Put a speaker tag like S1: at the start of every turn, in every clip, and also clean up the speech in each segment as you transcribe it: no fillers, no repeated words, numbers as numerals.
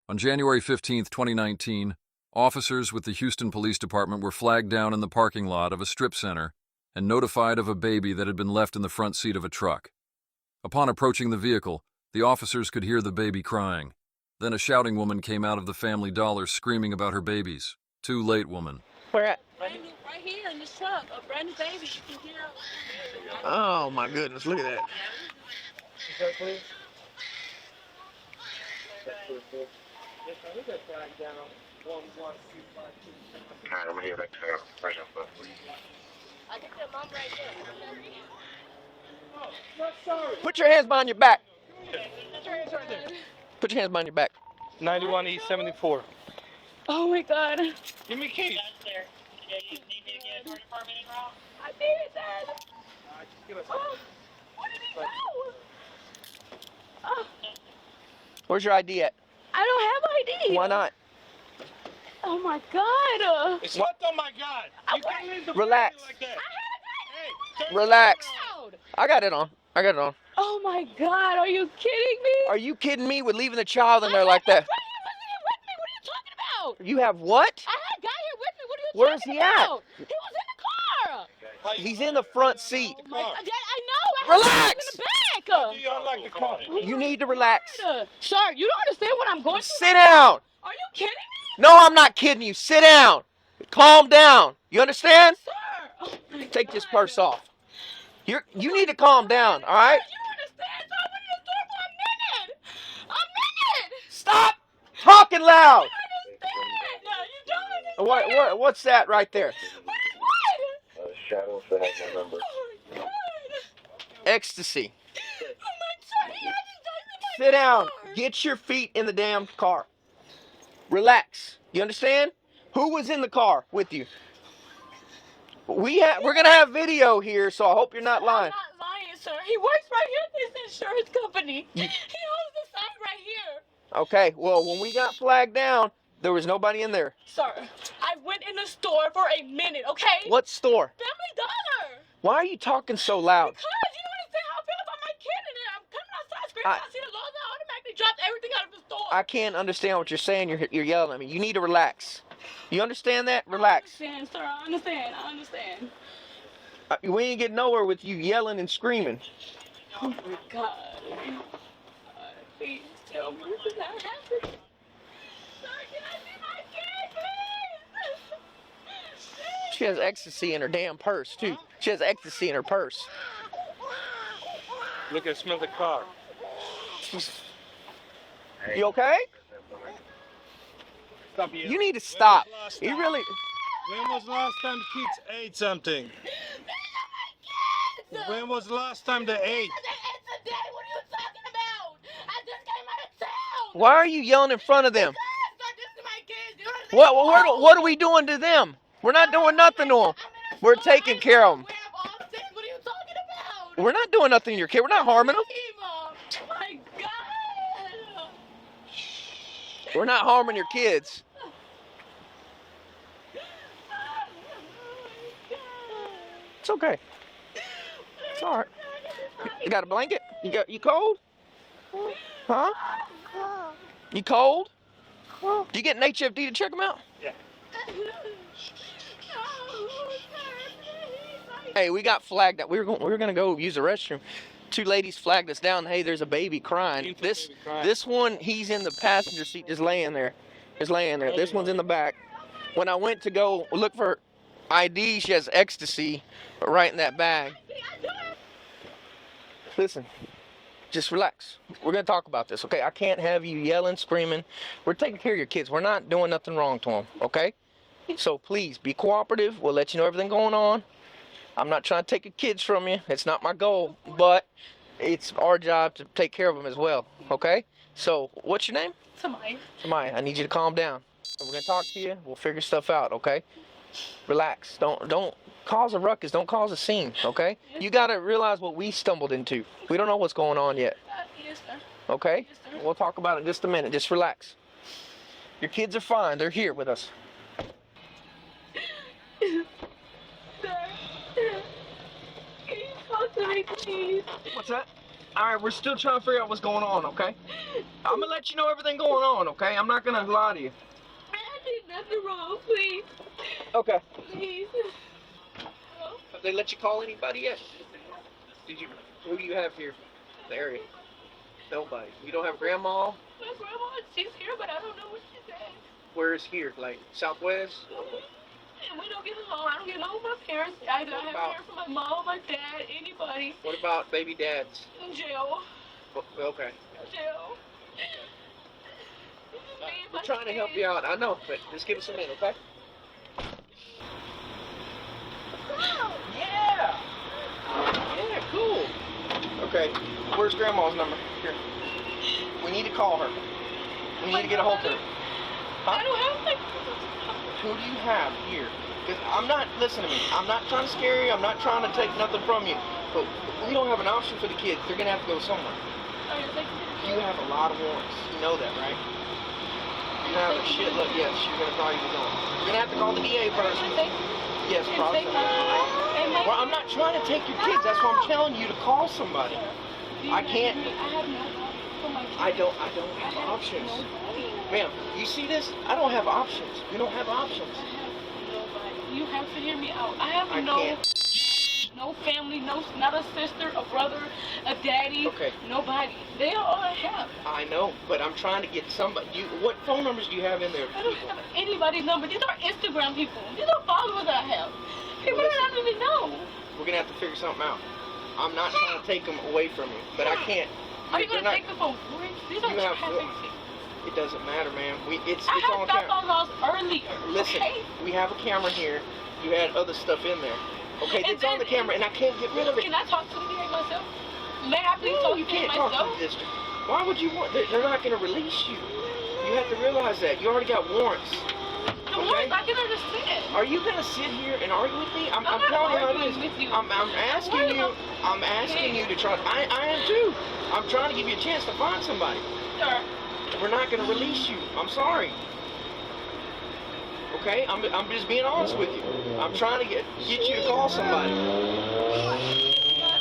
S1: On January 15, 2019, officers with the Houston Police Department were flagged down in the parking lot of a strip center and notified of a baby that had been left in the front seat of a truck. Upon approaching the vehicle, the officers could hear the baby crying. Then a shouting woman came out of the Family Dollar screaming about her babies. Too late, woman.
S2: Where at?
S3: Right here in the truck, a brand new baby. You can hear.
S2: Oh my goodness, look at that.
S4: Please. Alright, I'm gonna hear that pressure.
S3: I got your mom right there.
S2: Put your hands behind your back.
S3: Put your hands right there.
S2: Put your hands behind your back.
S5: 91 East 74.
S3: Oh my God.
S5: Give me keys.
S3: I did it, Dad. Oh, where did he go? Oh,
S2: Where's your ID at?
S3: I don't have ID.
S2: Why not?
S3: Oh my God.
S5: It's what? Oh my God! You can't leave the
S2: Relax.
S5: family like that. Hey,
S2: Relax.
S3: Loud.
S2: I got it on. I got it on.
S3: Oh my God, are you kidding me?
S2: Are you kidding me with leaving the child in there like that?
S3: What are you talking about?
S2: You have what?
S3: I had a guy here with me. What are you
S2: Where's
S3: talking
S2: he at?
S3: about? He was in the car.
S2: He's in the front seat.
S3: Oh my God, Dad, I know.
S2: Relax.
S3: In the back.
S5: Do you unlock the car?
S2: You need to relax.
S3: Sir, you don't understand what I'm going through.
S2: Sit down.
S3: Are you kidding me?
S2: No, I'm not kidding you. Sit down. Calm down. You understand?
S3: Sir. Oh my
S2: Take this
S3: God.
S2: purse off. You need to calm down, all right?
S3: You understand? So I've been in the store for a minute. A minute.
S2: Stop talking loud.
S3: You understand? No, you don't understand.
S2: What's that right there?
S3: What is what?
S4: Shadows that have my number.
S3: Oh my God.
S2: Ecstasy.
S3: Oh my God. He hasn't done it in my
S2: Sit down.
S3: car.
S2: Get your feet in the damn car. Relax. You understand? Who was in the car with you? We're gonna have video here, so I hope you're not lying.
S3: I'm not lying, sir. He works right here at this insurance company. He owns the sign right here.
S2: Okay, well, when we got flagged down, there was nobody in there.
S3: Sir, I went in the store for a minute, okay?
S2: What store?
S3: Family Dollar.
S2: Why are you talking so loud?
S3: Because you don't understand how I feel about my kid in there. I'm coming outside screaming. I see the logo. I automatically dropped everything out of the store.
S2: I can't understand what you're saying. You're yelling at me. You need to relax. You understand that?
S3: I
S2: Relax.
S3: understand, sir. I understand.
S2: We ain't getting nowhere with you yelling and screaming.
S3: Oh my God. Please tell me this is not happening. Sir, can I see my kid, please?
S2: She has ecstasy in her damn purse, too. She has ecstasy in her purse.
S5: Look at smell the car.
S2: You okay?
S5: Stop you.
S2: You need to stop.
S5: When was the last
S2: You
S5: time-
S2: really...
S5: When was the last time the kids ate something? When was the last time they ate?
S3: Daddy, what are you talking about? I just came out of town.
S2: Why are you yelling in front of them?
S3: Sir, this is my kids. You understand?
S2: What are we doing to them? We're not doing nothing to them. We're taking care of them.
S3: We have all six. What are you talking about?
S2: We're not doing nothing to your kid. We're not harming them.
S3: Oh my God.
S2: We're not harming your kids. It's okay. It's all right. You got a blanket? You cold? Huh? You cold? Do you get an HFD to check them out?
S5: Yeah.
S2: Hey, we got flagged out. We were gonna go use the restroom. Two ladies flagged us down. Hey, there's a baby crying. This one, he's in the passenger seat, just laying there. This one's in the back. When I went to go look for her ID, she has ecstasy right in that bag. Listen, just relax. We're gonna talk about this, okay? I can't have you yelling, screaming. We're taking care of your kids. We're not doing nothing wrong to them, okay? So please be cooperative. We'll let you know everything going on. I'm not trying to take your kids from you. It's not my goal, but it's our job to take care of them as well, okay? So, what's your name?
S3: Samaya.
S2: Samaya, I need you to calm down. We're gonna talk to you. We'll figure stuff out, okay? Relax. Don't cause a ruckus. Don't cause a scene, okay? You gotta realize what we stumbled into. We don't know what's going on yet,
S3: Yes, sir.
S2: okay?
S3: Yes, sir.
S2: We'll talk about it in just a minute. Just relax. Your kids are fine. They're here with us.
S3: Sir, can you talk to me, please?
S2: What's that? Alright, we're still trying to figure out what's going on, okay? I'm gonna let you know everything going on, okay? I'm not gonna lie to you.
S3: I did nothing wrong, please.
S2: Okay.
S3: Please.
S2: Have they let you call anybody yet? Who do you have here in the area? Nobody. You don't have grandma?
S3: My grandma, she's here, but I don't know what she's at.
S2: Where is here? Like Southwest?
S3: And we don't get along. I don't get along with my parents. I haven't heard from my mom, my dad, anybody.
S2: What about baby dads?
S3: In jail.
S2: Okay.
S3: Jail.
S2: We're trying to help you out. I know, but just give us a minute, okay? Yeah! Yeah, cool. Okay, where's grandma's number? Here. We need to call her. We need to get a hold of her.
S3: I don't have like.
S2: Who do you have here? Because I'm not, listen to me, I'm not trying to scare you, I'm not trying to take nothing from you, but we don't have an option for the kids. They're going to have to go somewhere. You have a lot of warrants. You know that, right? You have a shitload. Yes, you're going to probably be going. You're going to have to call the DA first. Yes, probably. Well, I'm not trying to take your kids. That's why I'm telling you to call somebody. I can't. I don't have options. Ma'am, you see this? I don't have options. We don't have options.
S3: You have to hear me out. I have no family, not a sister, a brother, a daddy, nobody. They are all I have.
S2: I know, but I'm trying to get somebody. What phone numbers do you have in there?
S3: I don't have anybody's number. These are Instagram people. These are followers I have. People that I don't even know.
S2: We're going to have to figure something out. I'm not trying to take them away from you, but I can't.
S3: Are you going to take them for work? These are traffic.
S2: It doesn't matter, man. It's
S3: I
S2: on
S3: had
S2: camera.
S3: laws earlier.
S2: Listen, we have a camera here. You had other stuff in there. Okay, it's on the camera, and I can't get rid of it.
S3: Can I talk to the DA myself? May I please talk to
S2: you can't
S3: myself?
S2: talk to the district. Why would you want? They're not going to release you. You have to realize that. You already got warrants.
S3: The warrants, I can understand.
S2: Are you going to sit here and argue with me? I'm telling you how it is. I'm asking you to try. I am too. I'm trying to give you a chance to find somebody.
S3: Sir.
S2: We're not going to release you. I'm sorry. Okay? I'm just being honest with you. I'm trying to get you to call somebody.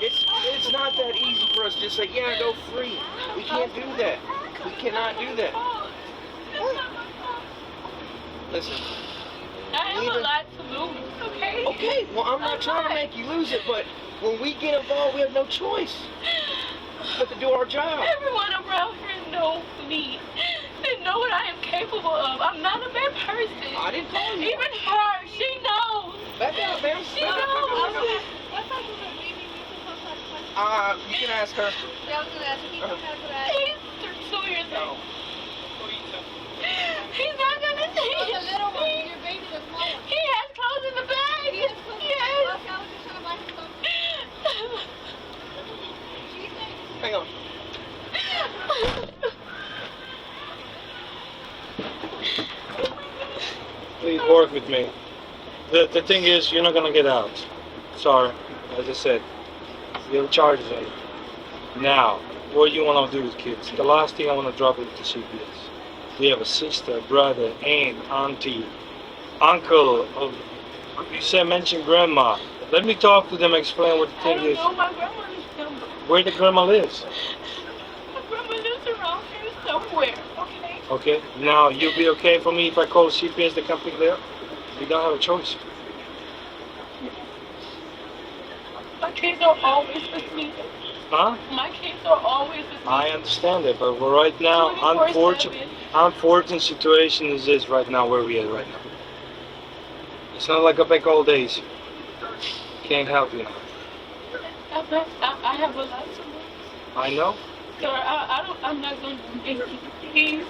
S2: It's not that easy for us to say, yeah, go free. We can't do that. We cannot do that. Listen.
S3: I have a lot to lose, okay?
S2: Okay, well, I'm not trying to make you lose it, but when we get involved, we have no choice but to do our job.
S3: Everyone around here knows me. They know what I am capable of. I'm not a bad person.
S2: I didn't call you.
S3: Even her, she knows.
S2: Back out, ma'am.
S3: She knows.
S2: You can ask her.
S3: Yeah, I was going to ask you. He's 2 years old. He's not going to see it. The little one, your baby, the small one. He has clothes in the bag. He has clothes. Yes. I was just trying to buy some stuff.
S2: Hang on.
S5: Please work with me. The thing is, you're not gonna get out. Sorry, as I said, you have charges on you. Now, what do you want to do with kids? The last thing I want to drop into CPS. We have a sister, brother, aunt, auntie, uncle. You said mention grandma. Let me talk to them, explain what the thing is.
S3: I don't know my grandmother's number.
S5: Where the grandma lives?
S3: My grandma lives around here somewhere, okay?
S5: Okay, now you'll be okay for me if I call CPS to come pick there? We don't have a choice.
S3: My kids are always with me.
S5: Huh?
S3: My kids are always with me.
S5: I understand it, but right now, unfortunate situation is this right now where we are right now. It's not like I back all days. Can't help you now.
S3: I have a lot to lose.
S5: I know.
S3: Sir, I'm not going to please.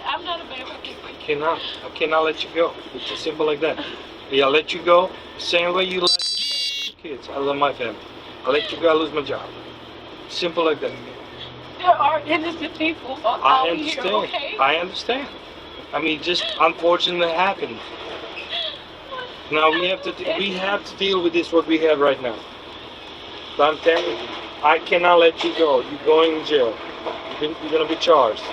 S3: I'm not a bad person.
S5: I cannot let you go. It's as simple like that. Yeah, I'll let you go. Same way you let your kids. I love my family. I'll let you go, I lose my job. Simple like that.
S3: There are innocent people out here, okay?
S5: I understand. I mean, just unfortunately happened. Now we have to deal with this what we have right now. So I'm telling you, I cannot let you go. You're going in jail. You're gonna be charged.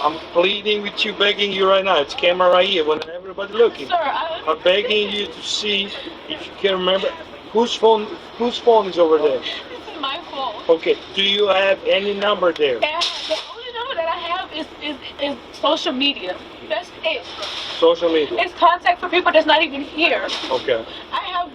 S5: I'm pleading with you, begging you right now. It's camera right here when everybody looking.
S3: Sir,
S5: I'm begging you to see if you can remember whose phone is over there.
S3: This is my phone.
S5: Okay. Do you have any number there?
S3: And the only number that I have is social media. That's it.
S5: Social media.
S3: It's contact for people that's not even here.
S5: Okay.
S3: I have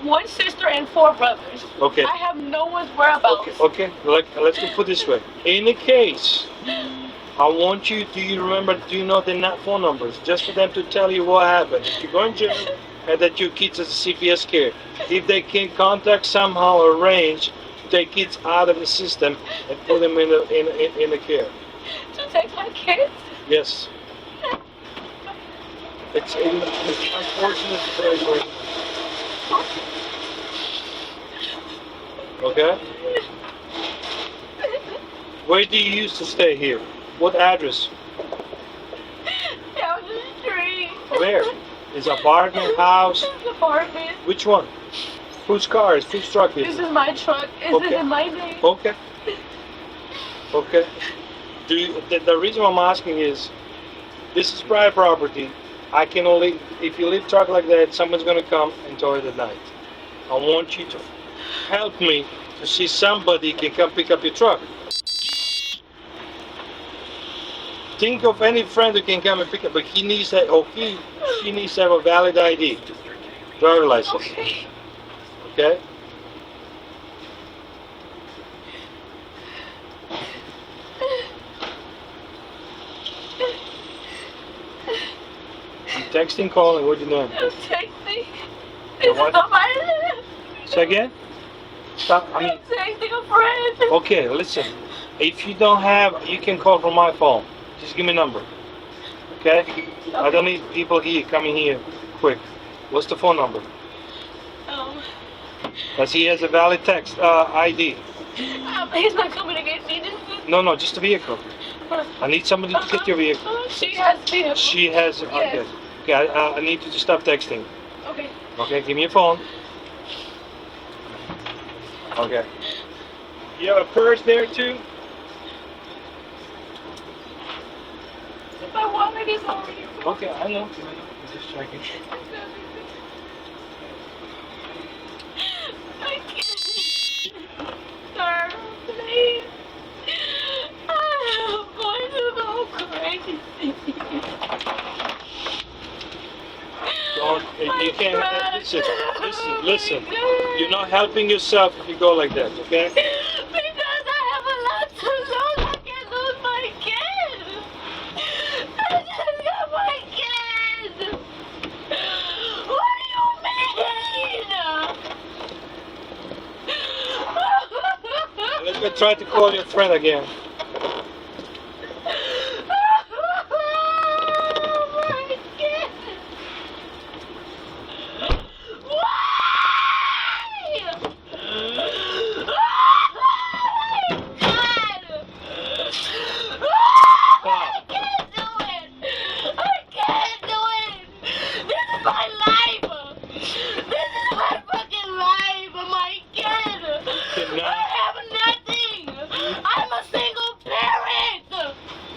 S3: one sister and 4 brothers.
S5: Okay.
S3: I have no one's whereabouts.
S5: Okay. Let's put it this way. In the case, I want you. Do you remember? Do you know the phone numbers? Just for them to tell you what happened. If you're going to jail, and that your kids is a CPS care. If they can contact somehow, arrange to take kids out of the system and put them in the care.
S3: To take my kids?
S5: Yes. It's unfortunate situation. Okay. Where do you used to stay here? What address?
S3: Down the street.
S5: Where? Is apartment, house?
S3: Apartment.
S5: Which one? Whose car is? Whose truck is
S3: This
S5: it?
S3: is my truck. Is it in my name?
S5: Okay. Okay. The reason why I'm asking is, this is private property. I can only, if you leave truck like that, someone's gonna come and tow it at night. I want you to help me to see somebody can come pick up your truck. Think of any friend who can come and pick up, but he needs that, she needs to have a valid ID, driver license.
S3: Okay.
S5: Okay? I'm texting, calling, what you doing?
S3: I'm texting. This is
S5: what?
S3: not my.
S5: Say again? Stop, I mean,
S3: I'm texting a friend.
S5: okay, listen. If you don't have, you can call from my phone. Just give me a number. Okay? I don't need people here coming here quick. What's the phone number? Because he has a valid text ID.
S3: He's not coming to get me.
S5: No, just a vehicle. I need somebody to get your vehicle.
S3: She has vehicle.
S5: She has.
S3: Yes.
S5: Okay, I need you to stop texting.
S3: Okay.
S5: Okay, give me your phone. Okay. You have a purse there too?
S3: My wallet is over here.
S5: Okay, I know. I'm just checking.
S3: I can't. Sir, please. I'm going to go crazy.
S5: Don't, you can't. Listen. You're not helping yourself if you go like that, okay?
S3: Because I have a lot to lose. I can't lose my kids. I just got my kids. What do you mean?
S5: Let me try to call your friend again.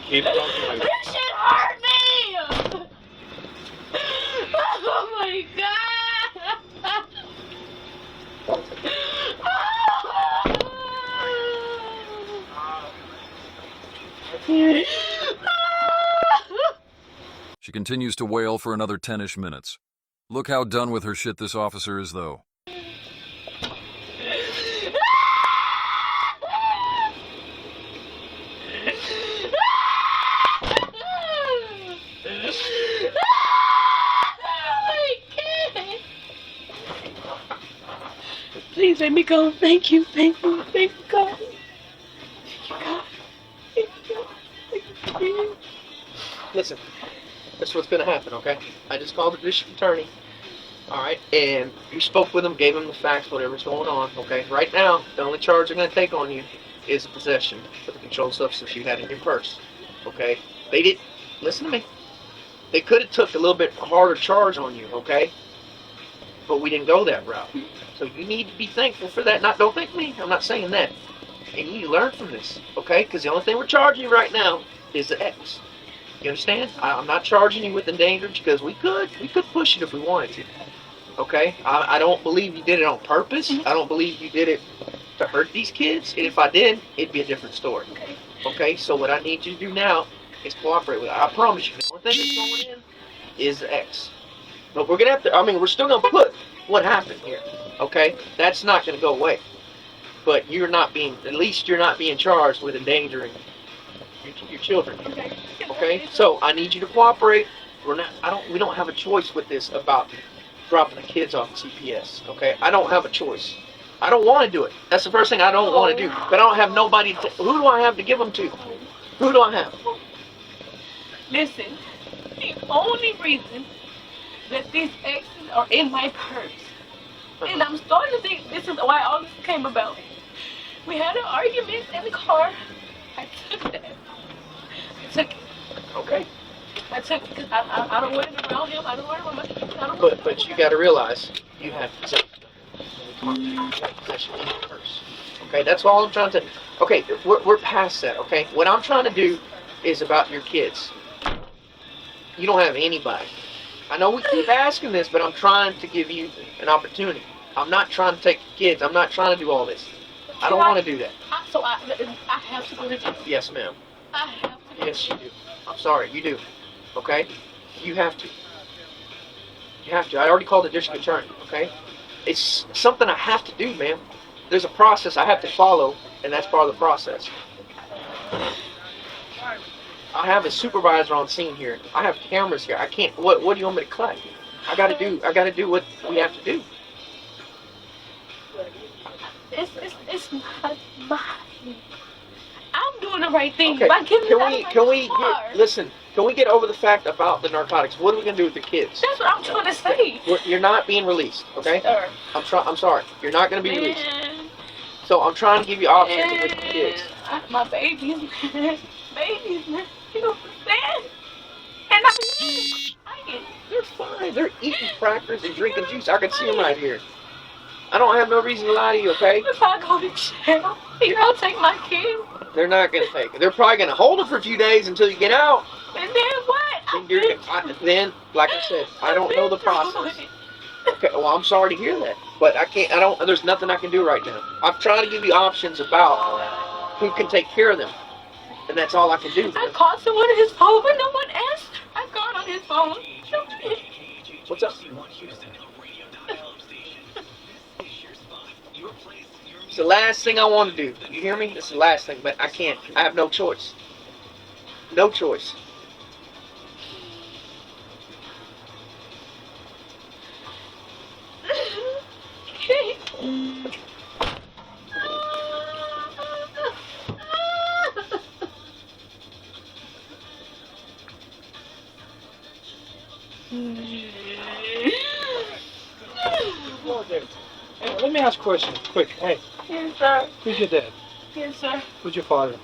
S5: Keep talking like that.
S3: This shit hurt me! Oh my god!
S1: She continues to wail for another 10-ish minutes. Look how done with her shit this officer is, though.
S3: Please let me go. Thank you, God. Thank you, God. Thank you.
S2: Listen, this is what's gonna happen, okay? I just called the district attorney, alright? And you spoke with him, gave him the facts, whatever's going on, okay? Right now, the only charge they're gonna take on you is the possession of the controlled substance you had in your purse, okay? They did, listen to me. They could have took a little bit harder charge on you, okay? But we didn't go that route. So you need to be thankful for that. Don't thank me. I'm not saying that. And you need to learn from this, okay? Because the only thing we're charging you right now is the X. You understand? I'm not charging you with endangered because we could push it if we wanted to. Okay? I don't believe you did it on purpose. I don't believe you did it to hurt these kids, and if I did, it'd be a different story.
S3: Okay.
S2: Okay, so what I need you to do now is cooperate with it. I promise you, the only thing that's going in is the X. But we're gonna have to, I mean, we're still gonna put what happened here. Okay? That's not gonna go away. But you're not being, at least you're not being charged with endangering your children.
S3: Okay.
S2: Okay? So I need you to cooperate. We don't have a choice with this about dropping the kids off CPS. Okay? I don't have a choice. I don't want to do it. That's the first thing I don't want to do. But I don't have nobody to, who do I have to give them to? Who do I have?
S3: Listen, the only reason that these X's are in my purse, and I'm starting to think this is why all this came about. We had an argument in the car. I took that. I took it.
S2: Okay.
S3: I took it because I don't want it around him. I don't want it around my kids. I don't
S2: But you got to realize you have possession. You have possession in your purse. Okay, that's all I'm trying to. Okay, we're past that. Okay, what I'm trying to do is about your kids. You don't have anybody. I know we keep asking this, but I'm trying to give you an opportunity. I'm not trying to take your kids. I'm not trying to do all this. I don't want to do that.
S3: So I have to go to jail.
S2: Yes, ma'am.
S3: I have to.
S2: Yes, you do. I'm sorry, you do. Okay? You have to. You have to. I already called the district attorney. Okay? It's something I have to do, ma'am. There's a process I have to follow, and that's part of the process. I have a supervisor on scene here. I have cameras here. I can't. What do you want me to collect? I gotta do what we have to do.
S3: It's not mine. I'm doing the right thing
S2: Okay.
S3: by giving it out of my car.
S2: Listen? Can we get over the fact about the narcotics? What are we gonna do with the kids?
S3: That's what I'm trying to say.
S2: You're not being released, okay?
S3: Sir.
S2: I'm sorry. You're not gonna be released.
S3: Man.
S2: So I'm trying to give you options with the kids.
S3: My babies, man. Babies, man. You don't understand? And I'm
S2: They're fine. They're eating crackers and drinking juice. I can see them right here. I don't have no reason to lie to you, okay?
S3: If I go to jail, you'll take my kids.
S2: They're not gonna take it. They're probably gonna hold it for a few days until you get out.
S3: And then what?
S2: Then, like I said, I don't know the process. Okay, well, I'm sorry to hear that, but I can't. There's nothing I can do right now. I'm trying to give you options about who can take care of them, and that's all I can do.
S3: I called someone on his phone, but no one answered. I called on his phone.
S2: What's up? It's the last thing I want to do. You hear me? It's the last thing, but I can't. I have no choice. No choice.
S5: Hey, let me ask a question, quick. Hey,
S3: Yes, sir.
S5: who's your dad?
S3: Yes, sir.
S5: Who's your father?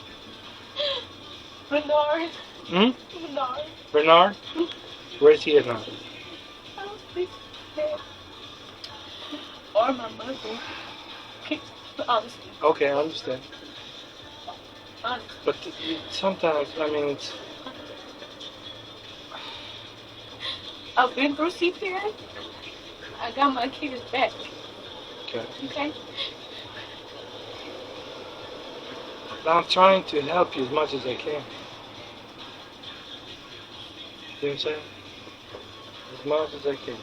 S3: Bernard. Bernard.
S5: Bernard? Where is he at now?
S3: I don't think that. Or my mother. Honestly.
S5: Okay, I understand.
S3: Honestly.
S5: But sometimes, I mean, it's...
S3: I've been through CPS. I got my kids back.
S5: Okay.
S3: Okay?
S5: I'm trying to help you as much as I can. You know what I'm saying? As much as I can.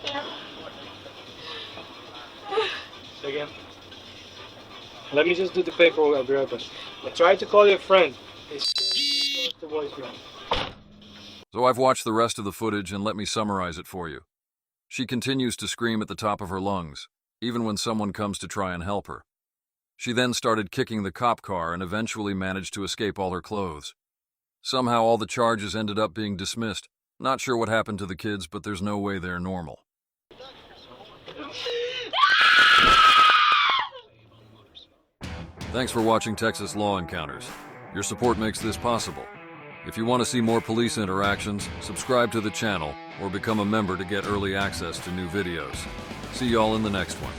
S3: Yeah.
S5: Say again? Let me just do the paperwork, I'll be right back. I tried to call your friend. It's the voicemail.
S1: So I've watched the rest of the footage and let me summarize it for you. She continues to scream at the top of her lungs, even when someone comes to try and help her. She then started kicking the cop car and eventually managed to escape all her clothes. Somehow all the charges ended up being dismissed. Not sure what happened to the kids, but there's no way they're normal. Thanks for watching Texas Law Encounters. Your support makes this possible. If you want to see more police interactions, subscribe to the channel or become a member to get early access to new videos. See y'all in the next one.